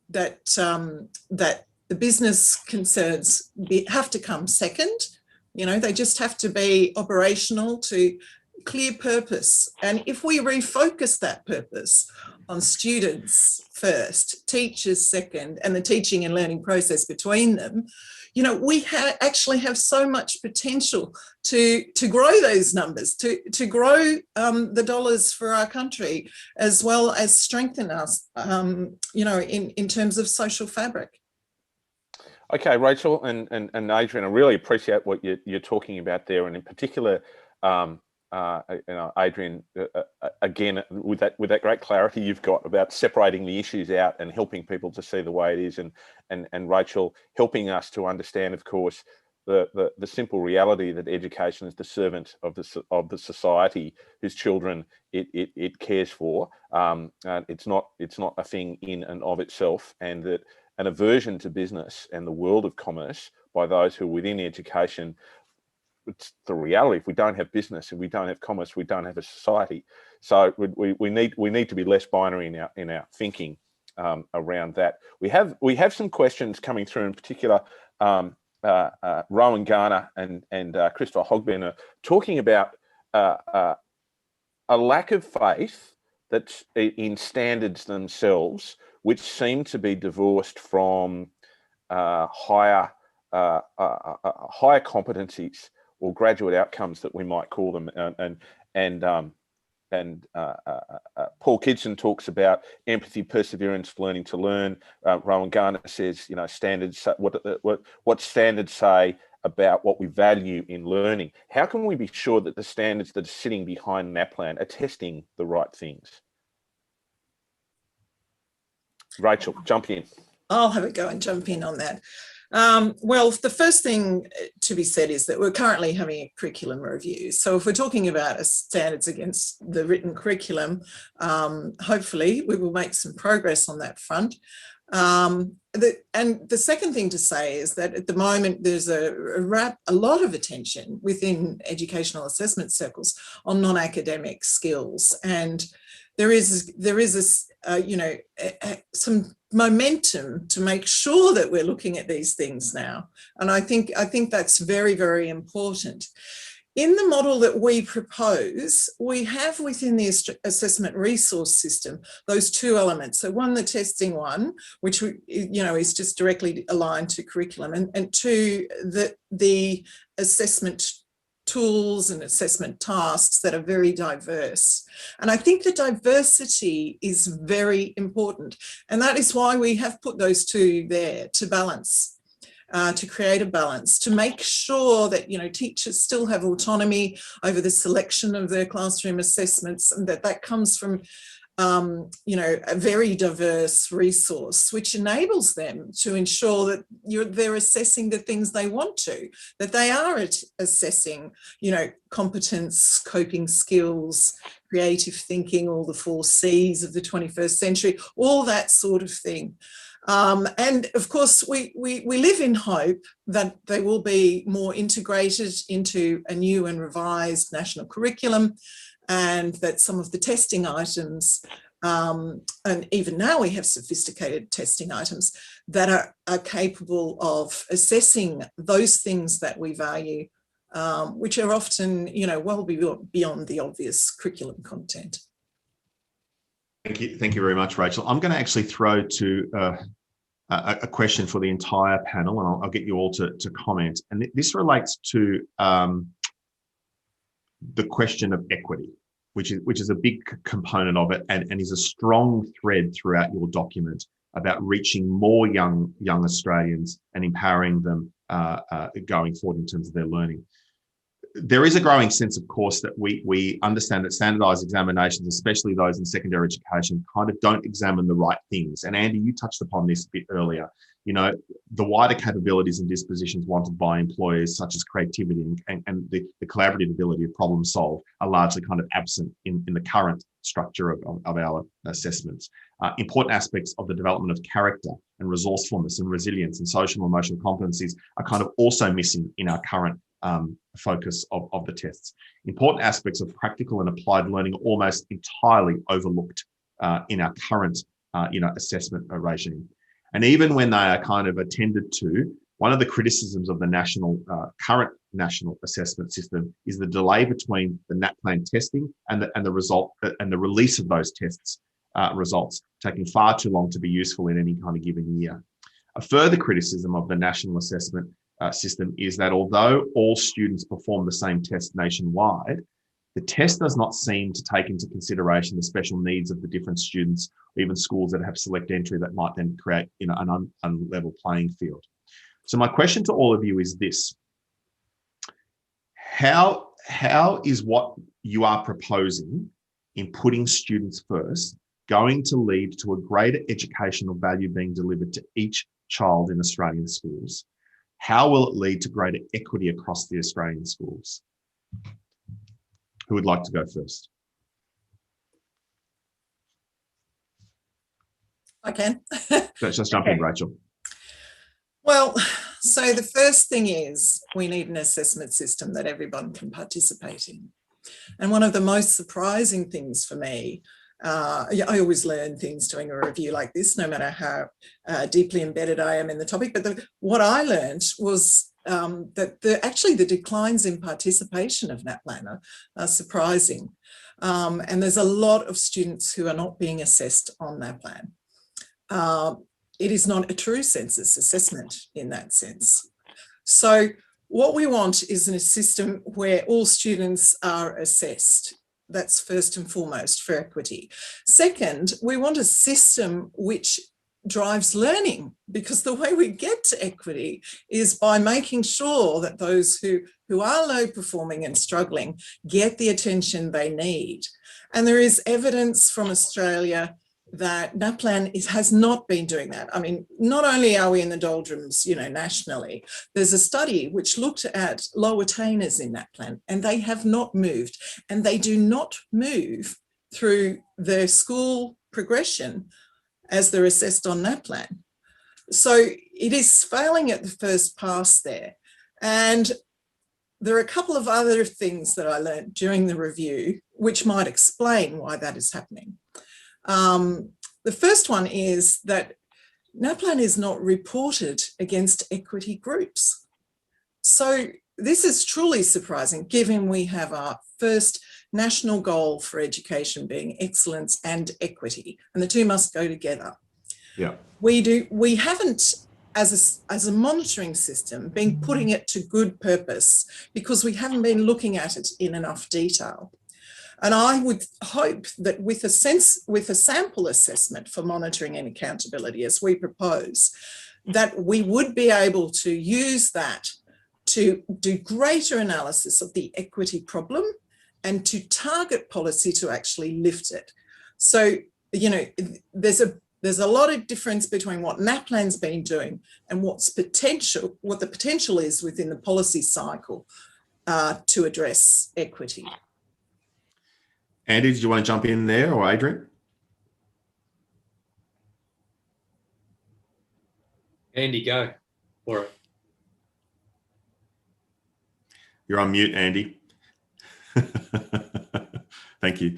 the business concerns have to come second. You know, they just have to be operational to clear purpose. And if we refocus that purpose on students first, teachers second, and the teaching and learning process between them, you know, we actually have so much potential to grow those numbers, to grow the dollars for our country, as well as strengthen us, you know, in terms of social fabric. Okay, Rachel and Adrian, I really appreciate what you're talking about there, and in particular, you know, Adrian, again, with that great clarity you've got about separating the issues out and helping people to see the way it is, and Rachel helping us to understand, of course, the simple reality that education is the servant of the society whose children it cares for. It's not a thing in and of itself, and that an aversion to business and the world of commerce by those who are within education, it's the reality. If we don't have business and we don't have commerce, we don't have a society. So we need to be less binary in our thinking around that. We have some questions coming through, in particular. Rowan Garner and Christopher Hogben are talking about a lack of faith that's in standards themselves, which seem to be divorced from higher competencies or graduate outcomes that we might call them. And Paul Kidson talks about empathy, perseverance, learning to learn. Rowan Garner says, you know, standards. What standards say about what we value in learning? How can we be sure that the standards that are sitting behind NAPLAN are testing the right things? Rachel, jump in. I'll have a go and jump in on that. Well, the first thing to be said is that we're currently having a curriculum review. So if we're talking about standards against the written curriculum, hopefully we will make some progress on that front. And the second thing to say is that at the moment there's a lot of attention within educational assessment circles on non-academic skills, and there is you know, some momentum to make sure that we're looking at these things now, and I think that's very, very important. In the model that we propose, we have within the assessment resource system those two elements. So one, the testing one, which you know is just directly aligned to curriculum, and two, the assessment tools and assessment tasks that are very diverse. And I think the diversity is very important. And that is why we have put those two there to balance, to create a balance, to make sure that, you know, teachers still have autonomy over the selection of their classroom assessments, and that comes from you know, a very diverse resource, which enables them to ensure that they're assessing the things they want to, that they are assessing, you know, competence, coping skills, creative thinking, all the 4 C's of the 21st century, all that sort of thing. And of course, we live in hope that they will be more integrated into a new and revised national curriculum, and that some of the testing items, and even now we have sophisticated testing items that are capable of assessing those things that we value, which are often, you know, well beyond the obvious curriculum content. Thank you very much, Rachel. I'm going to actually throw to a question for the entire panel, and I'll get you all to comment. And this relates to the question of equity, which is a big component of it, and is a strong thread throughout your document about reaching more young Australians and empowering them going forward in terms of their learning. There is a growing sense, of course, that we understand that standardised examinations, especially those in secondary education, kind of don't examine the right things. And Andy, you touched upon this a bit earlier, you know, the wider capabilities and dispositions wanted by employers, such as creativity and the collaborative ability of problem solve, are largely kind of absent in the current structure of our assessments. Important aspects of the development of character and resourcefulness and resilience and social and emotional competencies are kind of also missing in our current focus of the tests. Important aspects of practical and applied learning are almost entirely overlooked in our current assessment regime. And even when they are kind of attended to, one of the criticisms of the current national assessment system is the delay between the NAPLAN testing and the result and the release of those tests results, taking far too long to be useful in any kind of given year. A further criticism of the national assessment system is that although all students perform the same test nationwide, the test does not seem to take into consideration the special needs of the different students, or even schools that have select entry that might then create an unlevel playing field. So my question to all of you is this: how is what you are proposing in putting students first going to lead to a greater educational value being delivered to each child in Australian schools? How will it lead to greater equity across the Australian schools? Who would like to go first? I can. Let's just jump in, Rachel. Well, so the first thing is we need an assessment system that everyone can participate in. And one of the most surprising things for me, I always learn things doing a review like this, no matter how deeply embedded I am in the topic. But what I learned was that the declines in participation of NAPLAN are surprising. And there's a lot of students who are not being assessed on NAPLAN. It is not a true census assessment in that sense. So what we want is a system where all students are assessed. That's first and foremost for equity. Second, we want a system which drives learning, because the way we get to equity is by making sure that those who are low performing and struggling get the attention they need. And there is evidence from Australia that NAPLAN has not been doing that. I mean, not only are we in the doldrums, nationally, there's a study which looked at low attainers in NAPLAN, and they have not moved, and they do not move through their school progression as they're assessed on NAPLAN. So it is failing at the first pass there. And there are a couple of other things that I learned during the review which might explain why that is happening. The first one is that NAPLAN is not reported against equity groups. So this is truly surprising, given we have our first national goal for education being excellence and equity, and the two must go together. Yeah, we haven't, as a monitoring system, been putting it to good purpose because we haven't been looking at it in enough detail. And I would hope that with a sample assessment for monitoring and accountability, as we propose, that we would be able to use that to do greater analysis of the equity problem and to target policy to actually lift it. So, there's a lot of difference between what NAPLAN's been doing and what the potential is within the policy cycle to address equity. Andy, did you want to jump in there, or Adrian? Andy, go for it. You're on mute, Andy. Thank you.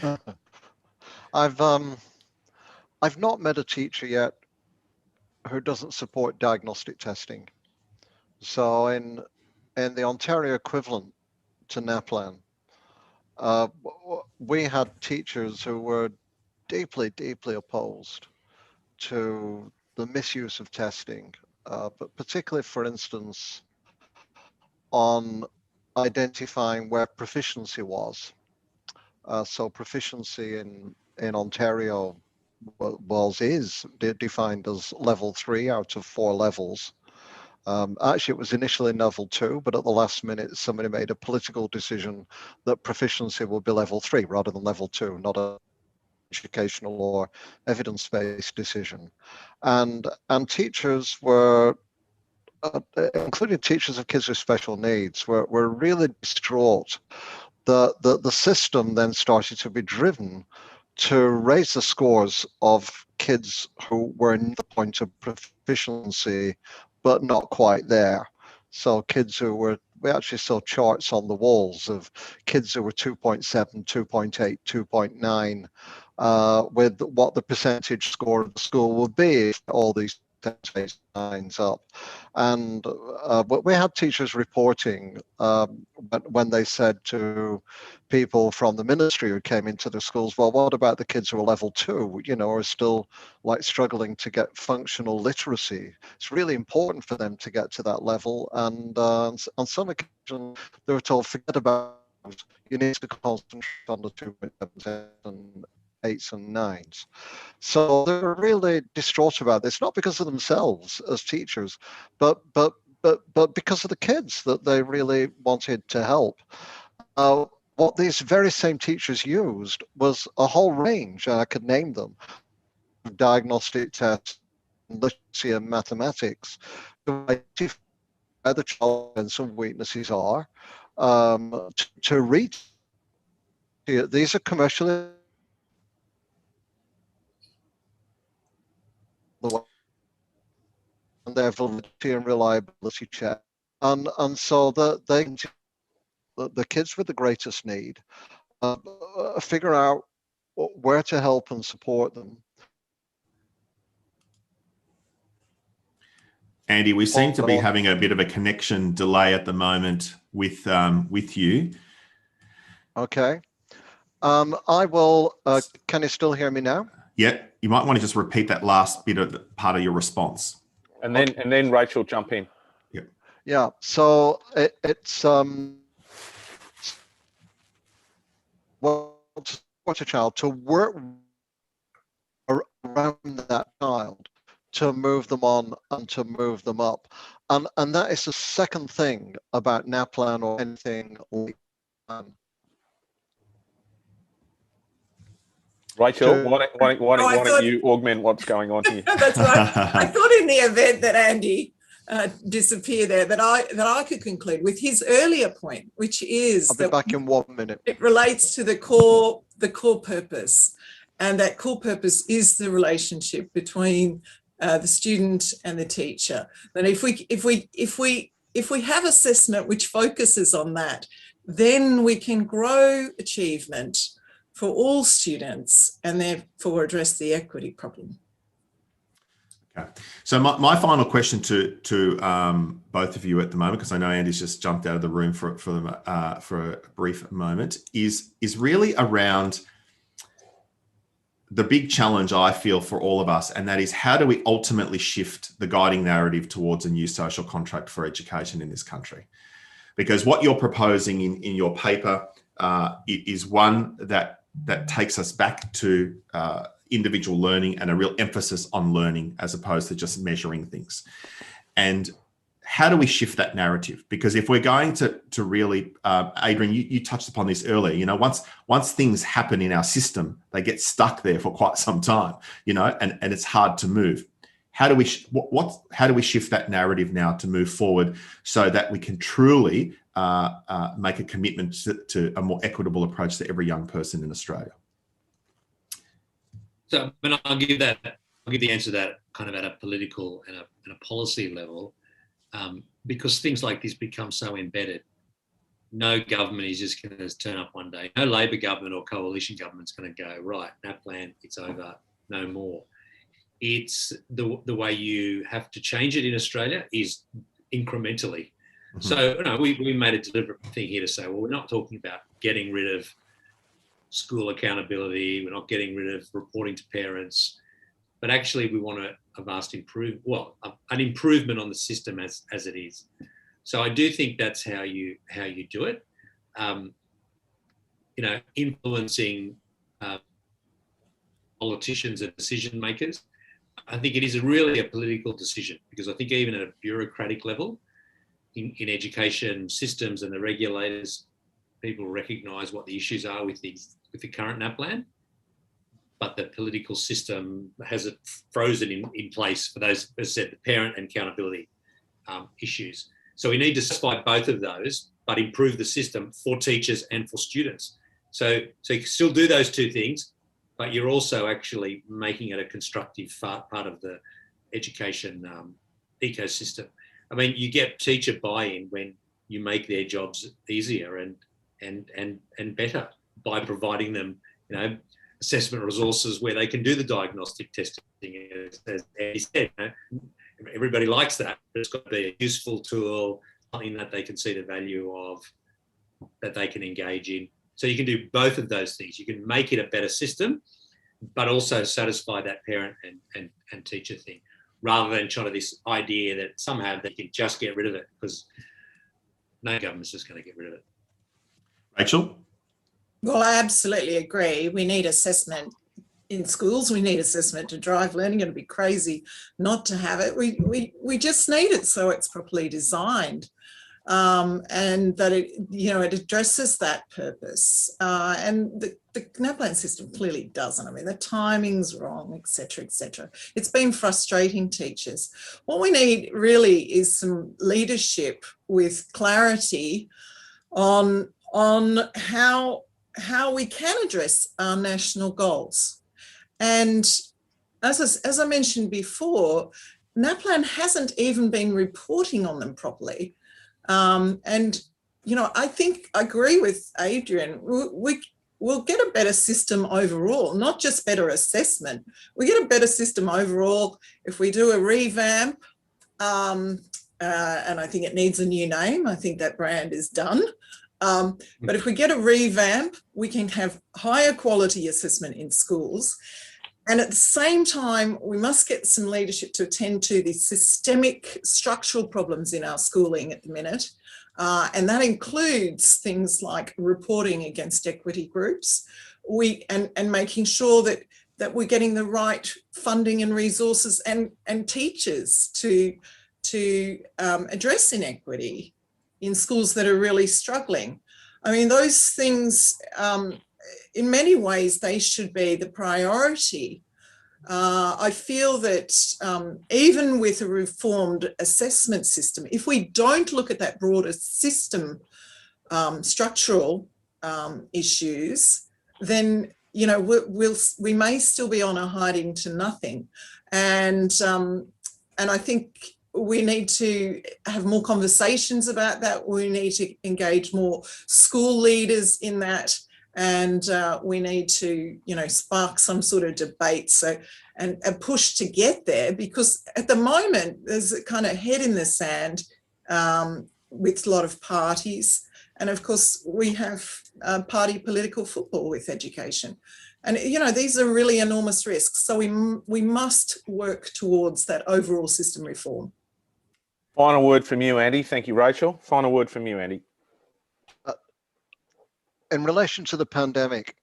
I've not met a teacher yet who doesn't support diagnostic testing. So in the Ontario equivalent to NAPLAN, we had teachers who were deeply, deeply opposed to the misuse of testing, but particularly, for instance, on identifying where proficiency was. So proficiency in Ontario is defined as level 3 out of 4 levels. Actually, it was initially level 2, but at the last minute, somebody made a political decision that proficiency would be level 3 rather than level 2, not a educational or evidence-based decision. And teachers were, including teachers of kids with special needs, were really distraught. The system then started to be driven to raise the scores of kids who were in the point of proficiency, but not quite there. So kids who were, we actually saw charts on the walls of kids who were 2.7, 2.8, 2.9, with what the percentage score of the school would be if all these lines up. And but we had teachers reporting when they said to people from the ministry who came into the schools, well, what about the kids who are level 2, you know, are still like struggling to get functional literacy? It's really important for them to get to that level. And on some occasions, they were told, forget about it. You need to concentrate on the 2.7 and 8s and 9s. So they're really distraught about this, not because of themselves as teachers, but because of the kids that they really wanted to help. What these very same teachers used was a whole range, and I could name them, diagnostic tests, literacy and mathematics, to identify where the child and some weaknesses are, to read. These are commercially and their validity and reliability check. And so the kids with the greatest need figure out where to help and support them. Andy, we seem to be having a bit of a connection delay at the moment with you. Okay. I will, can you still hear me now? Yeah, you might want to just repeat that last bit of part of your response. And then Rachel jump in. Yeah, so it's well, to support a child, to work around that child, to move them on and to move them up. And that is the second thing about NAPLAN or anything like that. Rachel, why don't you augment what's going on here? That's right. I thought in the event that Andy disappeared there, that I could conclude with his earlier point, which is I'll be back in 1 minute. It relates to the core purpose, and that core purpose is the relationship between the student and the teacher. And if we have assessment which focuses on that, then we can grow achievement for all students and therefore address the equity problem. Okay. So my final question to both of you at the moment, because I know Andy's just jumped out of the room for a brief moment, is really around the big challenge I feel for all of us, and that is, how do we ultimately shift the guiding narrative towards a new social contract for education in this country? Because what you're proposing in your paper is one that takes us back to individual learning and a real emphasis on learning as opposed to just measuring things. And how do we shift that narrative? Because if we're going to really, Adrian, you touched upon this earlier, you know, once things happen in our system, they get stuck there for quite some time, you know, and it's hard to move. How do we shift that narrative now to move forward so that we can truly make a commitment to a more equitable approach to every young person in Australia? So, but I'll give the answer to that kind of at a political and a policy level, because things like this become so embedded. No government is just going to turn up one day. No Labor government or coalition government's going to go, right, NAPLAN, it's over, no more. It's the way you have to change it in Australia is incrementally. Mm-hmm. So, you know, we made a deliberate thing here to say, well, we're not talking about getting rid of school accountability. We're not getting rid of reporting to parents, but actually we want an improvement on the system as it is. So I do think that's how you do it. You know, influencing politicians and decision makers. I think it is really a political decision, because I think even at a bureaucratic level in education systems and the regulators, people recognise what the issues are with the current NAPLAN. but the political system has it frozen in place for those, as I said, the parent and accountability issues. So we need to satisfy both of those, but improve the system for teachers and for students. So you can still do those two things, but you're also actually making it a constructive part of the education ecosystem. I mean, you get teacher buy-in when you make their jobs easier and better by providing them, you know, assessment resources where they can do the diagnostic testing. As Andy said, you know, everybody likes that, but it's got to be a useful tool, something that they can see the value of, that they can engage in. So you can do both of those things. You can make it a better system, but also satisfy that parent and teacher thing, rather than trying to this idea that somehow they can just get rid of it, because no government's just going to get rid of it. Rachel? Well, I absolutely agree. We need assessment in schools. We need assessment to drive learning. It'd be crazy not to have it. We just need it so it's properly designed, and that it, you know, it addresses that purpose. And the NAPLAN system clearly doesn't. I mean, the timing's wrong, etc., etc. It's been frustrating teachers. What we need really is some leadership with clarity on how we can address our national goals. And as I mentioned before, NAPLAN hasn't even been reporting on them properly. And, you know, I think I agree with Adrian. We'll get a better system overall, not just better assessment. We get a better system overall if we do a revamp. And I think it needs a new name. I think that brand is done. But if we get a revamp, we can have higher quality assessment in schools. And at the same time, we must get some leadership to attend to the systemic structural problems in our schooling at the minute. And that includes things like reporting against equity groups, and making sure that we're getting the right funding and resources and teachers to address inequity in schools that are really struggling. I mean, those things, in many ways, they should be the priority. I feel that even with a reformed assessment system, if we don't look at that broader system, structural issues, then, you know, we may still be on a hiding to nothing. And I think we need to have more conversations about that. We need to engage more school leaders in that, and we need to, you know, spark some sort of debate and push to get there, because at the moment there's a kind of head in the sand with a lot of parties, and of course we have party political football with education. And, you know, these are really enormous risks. So we must work towards that overall system reform. Final word from you, Andy. Thank you, Rachel. Final word from you, Andy. In relation to the pandemic,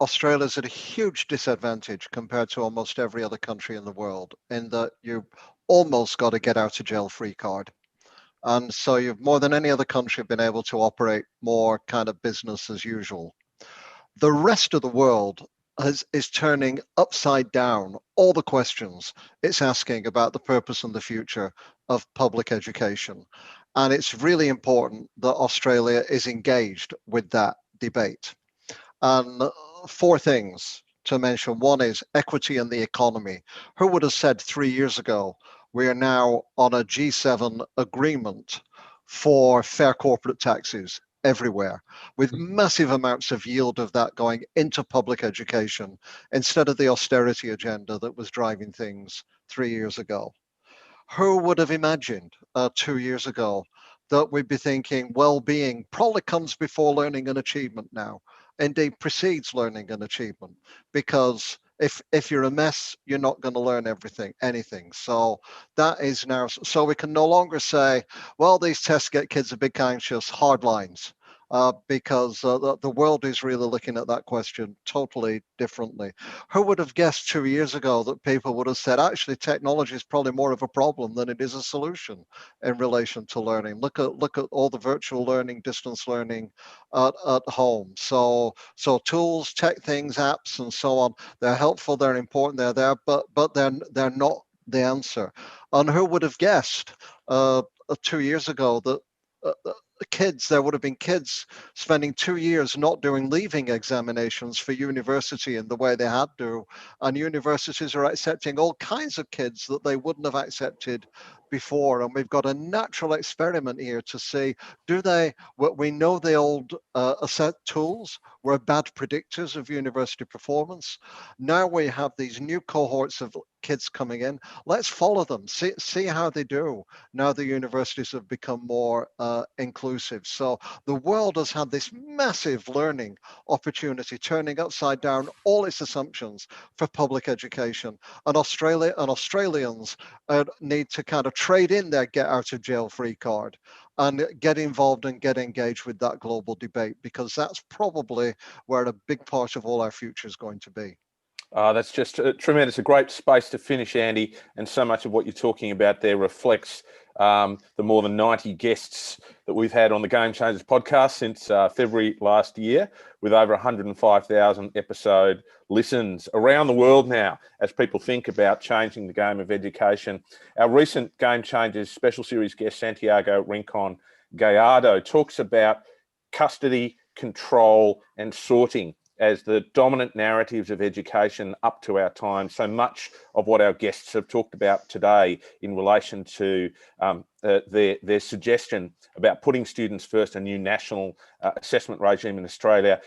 Australia's at a huge disadvantage compared to almost every other country in the world, in that you've almost got a get out of jail free card. And so you've, more than any other country, been able to operate more kind of business as usual. The rest of the world is turning upside down all the questions it's asking about the purpose and the future of public education. And it's really important that Australia is engaged with that debate. And four things to mention. One is equity in the economy. Who would have said 3 years ago, we are now on a G7 agreement for fair corporate taxes everywhere, with massive amounts of yield of that going into public education instead of the austerity agenda that was driving things 3 years ago. Who would have imagined 2 years ago that we'd be thinking well-being probably comes before learning and achievement now, indeed precedes learning and achievement, because if you're a mess, you're not going to learn anything. So that is now, so we can no longer say, well, these tests get kids a bit anxious, hard lines. because the world is really looking at that question totally differently. Who would have guessed 2 years ago that people would have said, actually, technology is probably more of a problem than it is a solution in relation to learning? Look at all the virtual learning, distance learning at home. So tools, tech things, apps, and so on, they're helpful, they're important, they're there, but they're not the answer. And who would have guessed 2 years ago that there would have been kids spending 2 years not doing leaving examinations for university in the way they had to, and universities are accepting all kinds of kids that they wouldn't have accepted before. And we've got a natural experiment here to see, we know the old asset tools were bad predictors of university performance. Now we have these new cohorts of kids coming in. Let's follow them, see how they do now the universities have become more inclusive. So the world has had this massive learning opportunity, turning upside down all its assumptions for public education. And Australia and Australians need to kind of trade in their get out of jail free card and get involved and get engaged with that global debate, because that's probably where a big part of all our future is going to be. That's just tremendous. A great space to finish, Andy. And so much of what you're talking about there reflects the more than 90 guests that we've had on the Game Changers podcast since February last year, with over 105,000 episode listens around the world now as people think about changing the game of education. Our recent Game Changers special series guest, Santiago Rincon Gallardo, talks about custody, control, and sorting as the dominant narratives of education up to our time. So much of what our guests have talked about today in relation to their suggestion about putting students first, a new national assessment regime in Australia,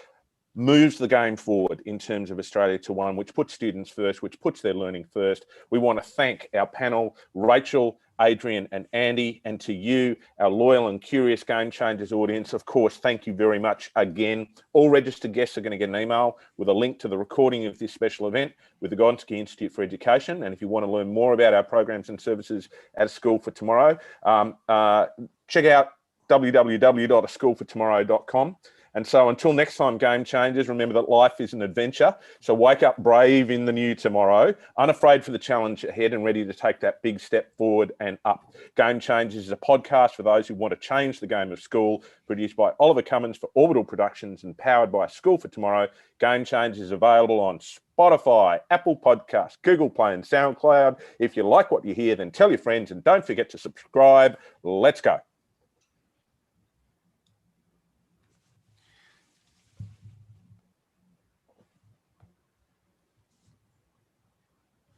moves the game forward in terms of Australia to one which puts students first, which puts their learning first. We want to thank our panel, Rachel, Adrian and Andy, and to you, our loyal and curious Game Changers audience. Of course, thank you very much again. All registered guests are going to get an email with a link to the recording of this special event with the Gonski Institute for Education. And if you want to learn more about our programs and services at A School for Tomorrow, check out www.aschoolfortomorrow.com. And so until next time, Game Changers, remember that life is an adventure. So wake up brave in the new tomorrow, unafraid for the challenge ahead and ready to take that big step forward and up. Game Changers is a podcast for those who want to change the game of school, produced by Oliver Cummins for Orbital Productions and powered by School for Tomorrow. Game Changers is available on Spotify, Apple Podcasts, Google Play and SoundCloud. If you like what you hear, then tell your friends and don't forget to subscribe. Let's go.